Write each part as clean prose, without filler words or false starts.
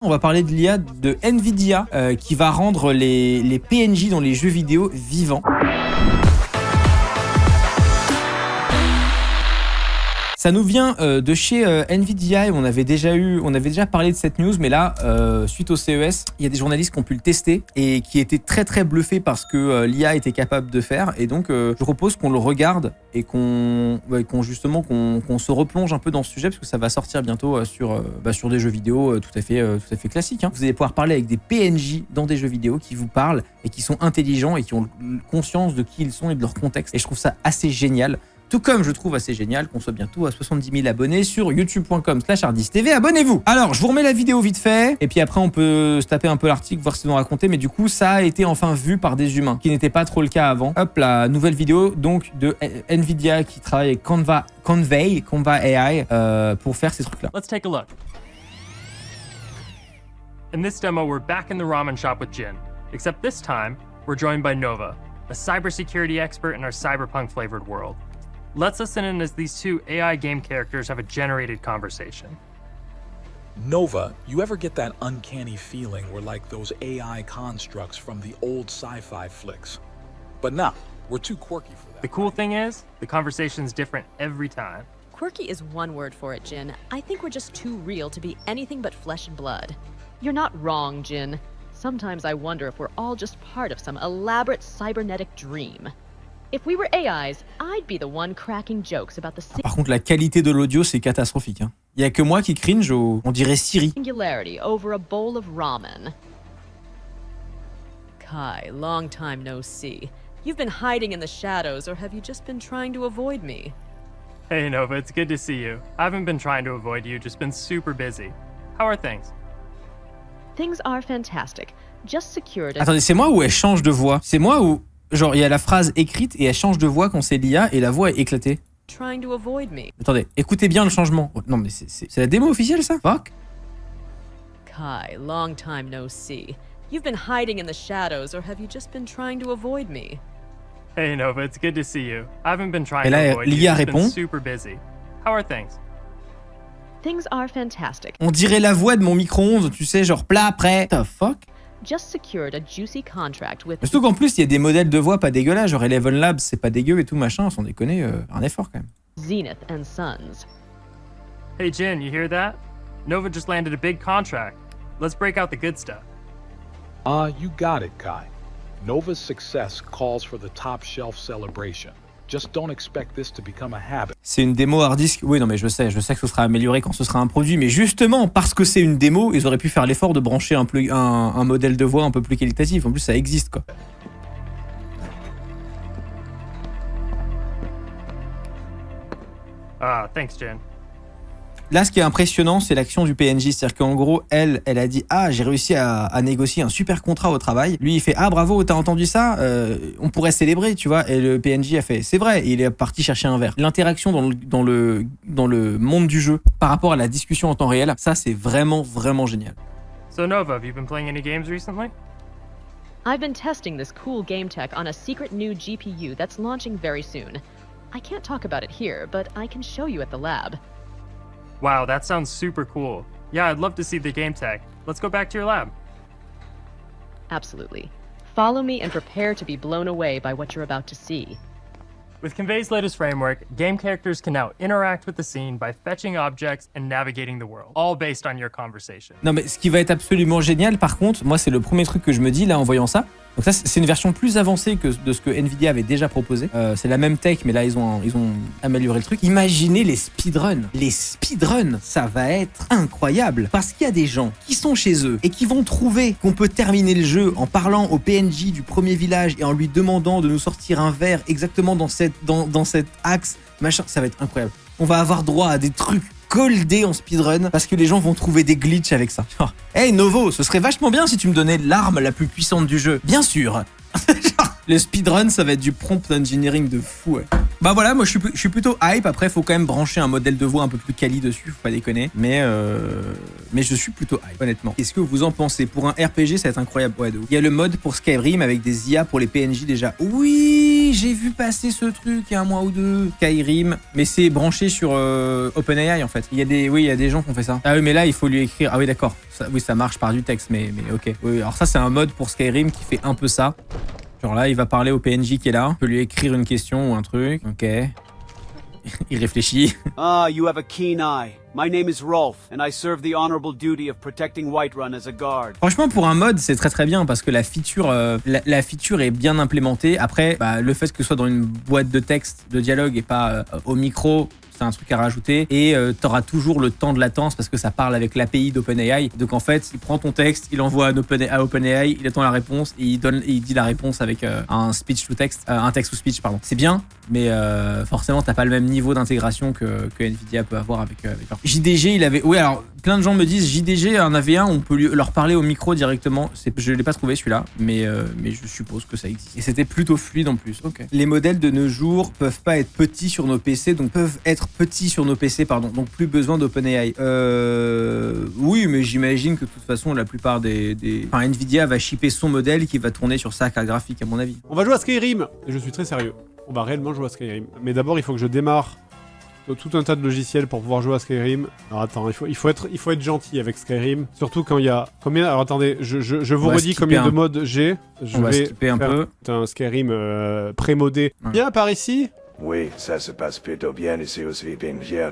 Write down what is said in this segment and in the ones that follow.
On va parler de l'IA de Nvidia qui va rendre les PNJ dans les jeux vidéo vivants. Ça nous vient de chez Nvidia et on avait déjà parlé de cette news, mais là, suite au CES, il y a des journalistes qui ont pu le tester et qui étaient très bluffés par ce que l'IA était capable de faire. Et donc, je propose qu'on le regarde et qu'on se replonge un peu dans ce sujet parce que ça va sortir bientôt sur des jeux vidéo tout à fait classiques. Hein. Vous allez pouvoir parler avec des PNJ dans des jeux vidéo qui vous parlent et qui sont intelligents et qui ont conscience de qui ils sont et de leur contexte. Et je trouve ça assez génial. Tout comme je trouve assez génial qu'on soit bientôt à 70 000 abonnés sur youtube.com/HardisTV. Abonnez-vous. Alors, je vous remets la vidéo vite fait. Et puis après, on peut se taper un peu l'article, voir ce qu'ils ont raconté. Mais du coup, ça a été enfin vu par des humains, qui n'était pas trop le cas avant. Hop, la nouvelle vidéo donc de Nvidia qui travaille avec Canva AI pour faire ces trucs-là. Let's take a look. In this demo, we're back in the ramen shop with Jin. Except this time, we're joined by Nova, a cybersecurity expert in our cyberpunk-flavored world. Let's listen in as these two AI game characters have a generated conversation. Nova, you ever get that uncanny feeling we're like those AI constructs from the old sci-fi flicks? But nah, we're too quirky for that. The cool thing is, the conversation's different every time. Quirky is one word for it, Jin. I think we're just too real to be anything but flesh and blood. You're not wrong, Jin. Sometimes I wonder if we're all just part of some elaborate cybernetic dream. If we were AIs, I'd be the one cracking jokes about the Par contre, la qualité de l'audio, c'est catastrophique. Hein. Il y a que moi qui cringe, on dirait Siri. Singularity over a bowl of ramen. Kai, long time no see. You've been hiding in the shadows, or have you just been trying to avoid me? Hey Nova, it's good to see you. I haven't been trying to avoid you, just been super busy. How are things? Things are fantastic. Just secured a... Attendez, c'est moi ou elle change de voix? C'est moi ou... Genre, il y a la phrase écrite et elle change de voix quand c'est l'IA et la voix est éclatée. Trying to avoid me. Attendez, écoutez bien le changement. Non mais c'est la démo officielle ça? Fuck. Kai, long time no see. You've been hiding in the shadows, or have you just been trying to avoid me? Hey Nova, it's good to see you. I haven't been trying Et to là, avoid you, l'IA just been répond. super busy. How are things? Things are fantastic. On dirait la voix de mon micro-ondes, tu sais, genre plat, prêt. What the fuck? Just secured a juicy contract with... Surtout qu'en plus, il y a des modèles de voix pas dégueulasses, genre Eleven Labs, c'est pas dégueu et tout machin, sans déconner, un effort quand même. Zenith and Sons. Hey Jin, you hear that? Nova just landed a big contract. Let's break out the good stuff. You got it, Kai. Nova's success calls for the top shelf celebration. Just don't expect this to become a habit. C'est une démo hard disk. Oui, non, mais je sais que ce sera amélioré quand ce sera un produit. Mais justement, parce que c'est une démo, ils auraient pu faire l'effort de brancher un modèle de voix un peu plus qualitatif. En plus, ça existe, quoi. Thanks Jin. Là, ce qui est impressionnant, c'est l'action du PNJ. C'est-à-dire qu'en gros, elle a dit « Ah, j'ai réussi à négocier un super contrat au travail. » Lui, il fait « Ah, bravo, t'as entendu ça? On pourrait célébrer, tu vois. » Et le PNJ a fait « C'est vrai. » Et il est parti chercher un verre. L'interaction dans le monde du jeu par rapport à la discussion en temps réel, ça, c'est vraiment génial. So Nova, have you been playing any games recently? I've been testing this cool game tech on a secret new GPU that's launching very soon. I can't talk about it here, but I can show you at the lab. Wow, that sounds super cool. Yeah, I'd love to see the game tech. Let's go back to your lab. Absolutely. Follow me and prepare to be blown away by what you're about to see. With Convey's latest framework, game characters can now interact with the scene by fetching objects and navigating the world, all based on your conversation. Non, mais ce qui va être absolument génial, par contre, moi, c'est le premier truc que je me dis là en voyant ça. Donc ça, c'est une version plus avancée que de ce que Nvidia avait déjà proposé. C'est la même tech, mais là, ils ont amélioré le truc. Imaginez les speedruns. Les speedruns, ça va être incroyable. Parce qu'il y a des gens qui sont chez eux et qui vont trouver qu'on peut terminer le jeu en parlant au PNJ du premier village et en lui demandant de nous sortir un verre exactement dans cet axe. Machin, ça va être incroyable. On va avoir droit à des trucs goldés en speedrun parce que les gens vont trouver des glitches avec ça. Hey Novo, ce serait vachement bien si tu me donnais l'arme la plus puissante du jeu. Bien sûr. Le speedrun, ça va être du prompt engineering de fou, ouais. Bah voilà, moi je suis plutôt hype. Après, faut quand même brancher un modèle de voix un peu plus quali dessus, faut pas déconner. Mais je suis plutôt hype, honnêtement. Qu'est-ce que vous en pensez? Pour un RPG, ça va être incroyable. Ouais, de ouf. Il y a le mode pour Skyrim avec des IA pour les PNJ déjà. Oui, j'ai vu passer ce truc il y a un mois ou deux. Skyrim, mais c'est branché sur OpenAI en fait. Il y a des gens qui ont fait ça. Ah oui, mais là il faut lui écrire. Ah oui, d'accord. Oui, ça marche par du texte, mais ok. Oui, alors ça c'est un mode pour Skyrim qui fait un peu ça. Genre là, il va parler au PNJ qui est là. On peut lui écrire une question ou un truc. Ok. Il réfléchit. Ah, you have a keen eye. My name is Rolf, and I serve the honorable duty of protecting Whiterun as a guard. Franchement, pour un mode, c'est très très bien parce que la feature est bien implémentée. Après, le fait que ce soit dans une boîte de texte, de dialogue et pas au micro, c'est un truc à rajouter. Et t'auras toujours le temps de latence parce que ça parle avec l'API d'OpenAI. Donc en fait, il prend ton texte, il l'envoie à OpenAI, il attend la réponse et il dit la réponse avec un speech to text, un text to speech, pardon. C'est bien, mais forcément, t'as pas le même niveau d'intégration que Nvidia peut avoir avec leur. JDG, il avait. Oui, alors plein de gens me disent JDG en avait un, on peut leur parler au micro directement. Je l'ai pas trouvé celui-là, mais je suppose que ça existe. Et c'était plutôt fluide en plus. Ok. Les modèles de nos jours peuvent pas être petits sur nos PC, donc peuvent être petits sur nos PC, pardon. Donc plus besoin d'OpenAI. Oui, mais j'imagine que de toute façon, la plupart enfin, Nvidia va shipper son modèle qui va tourner sur sa carte graphique, à mon avis. On va jouer à Skyrim. Et je suis très sérieux. On va réellement jouer à Skyrim. Mais d'abord, il faut que je démarre tout un tas de logiciels pour pouvoir jouer à Skyrim. Alors attends, il faut être gentil avec Skyrim. Surtout quand il y a combien. Alors attendez, je vous redis combien de modes j'ai. On va skipper un peu. Un Skyrim pré-modé. Viens par ici. Oui, ça se passe plutôt bien ici au Sleeping Giant.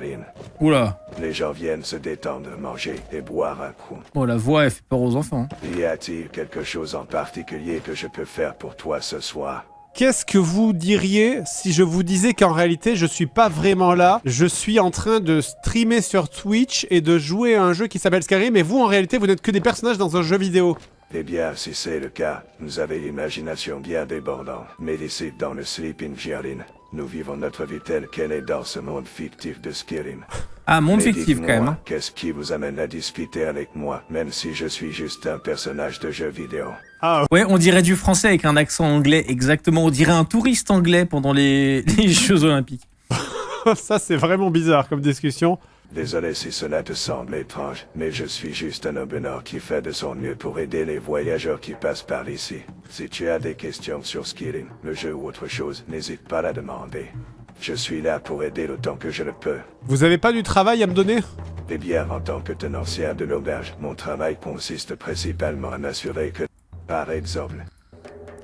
Oula. Les gens viennent se détendre, manger et boire un coup. Oh, la voix, elle fait peur aux enfants. Y a-t-il quelque chose en particulier que je peux faire pour toi ce soir? Qu'est-ce que vous diriez si je vous disais qu'en réalité je suis pas vraiment là, je suis en train de streamer sur Twitch et de jouer à un jeu qui s'appelle Skyrim et vous en réalité vous n'êtes que des personnages dans un jeu vidéo? Eh bien, si c'est le cas, nous avons l'imagination bien débordante. Mais ici, dans le Sleeping Giant, nous vivons notre vie telle qu'elle est dans ce monde fictif de Skyrim. Ah, monde Mais fictif quand même. Hein. Qu'est-ce qui vous amène à discuter avec moi, même si je suis juste un personnage de jeu vidéo? Ah ouais, on dirait du français avec un accent anglais, exactement. On dirait un touriste anglais pendant les Jeux Olympiques. Ça, c'est vraiment bizarre comme discussion. Désolé si cela te semble étrange, mais je suis juste un homme nord qui fait de son mieux pour aider les voyageurs qui passent par ici. Si tu as des questions sur Skyrim, le jeu ou autre chose, n'hésite pas à la demander. Je suis là pour aider autant que je le peux. Vous avez pas du travail à me donner? Eh bien, en tant que tenancier de l'auberge, mon travail consiste principalement à m'assurer que, par exemple,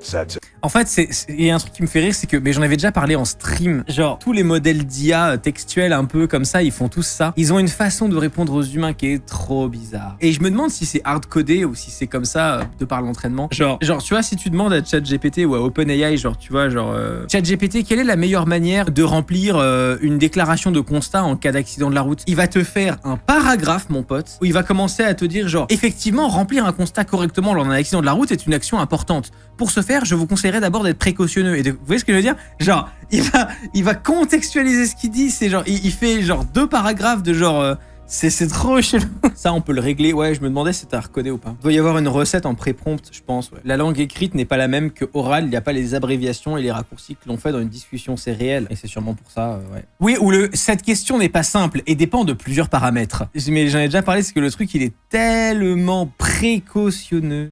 ça te... En fait, il y a un truc qui me fait rire, c'est que, mais j'en avais déjà parlé en stream, genre tous les modèles d'IA textuels un peu comme ça, ils font tous ça. Ils ont une façon de répondre aux humains qui est trop bizarre. Et je me demande si c'est hard-codé ou si c'est comme ça de par l'entraînement. Genre, tu vois, si tu demandes à ChatGPT ou à OpenAI, genre, tu vois, genre, ChatGPT, quelle est la meilleure manière de remplir une déclaration de constat en cas d'accident de la route? Il va te faire un paragraphe, mon pote, où il va commencer à te dire, genre, effectivement, remplir un constat correctement lors d'un accident de la route est une action importante. Pour ce faire, je vous conseillerais d'abord d'être précautionneux. Et vous voyez ce que je veux dire? Genre, il va contextualiser ce qu'il dit. C'est genre, il fait genre 2 paragraphes de genre. C'est trop chelou. Ça, on peut le régler. Ouais, je me demandais si c'était à recoder ou pas. Il doit y avoir une recette en pré-prompt, je pense. Ouais. La langue écrite n'est pas la même que orale. Il n'y a pas les abréviations et les raccourcis que l'on fait dans une discussion. C'est réel. Et c'est sûrement pour ça, ouais. Oui, ou cette question n'est pas simple et dépend de plusieurs paramètres. Mais j'en ai déjà parlé, c'est que le truc, il est tellement précautionneux.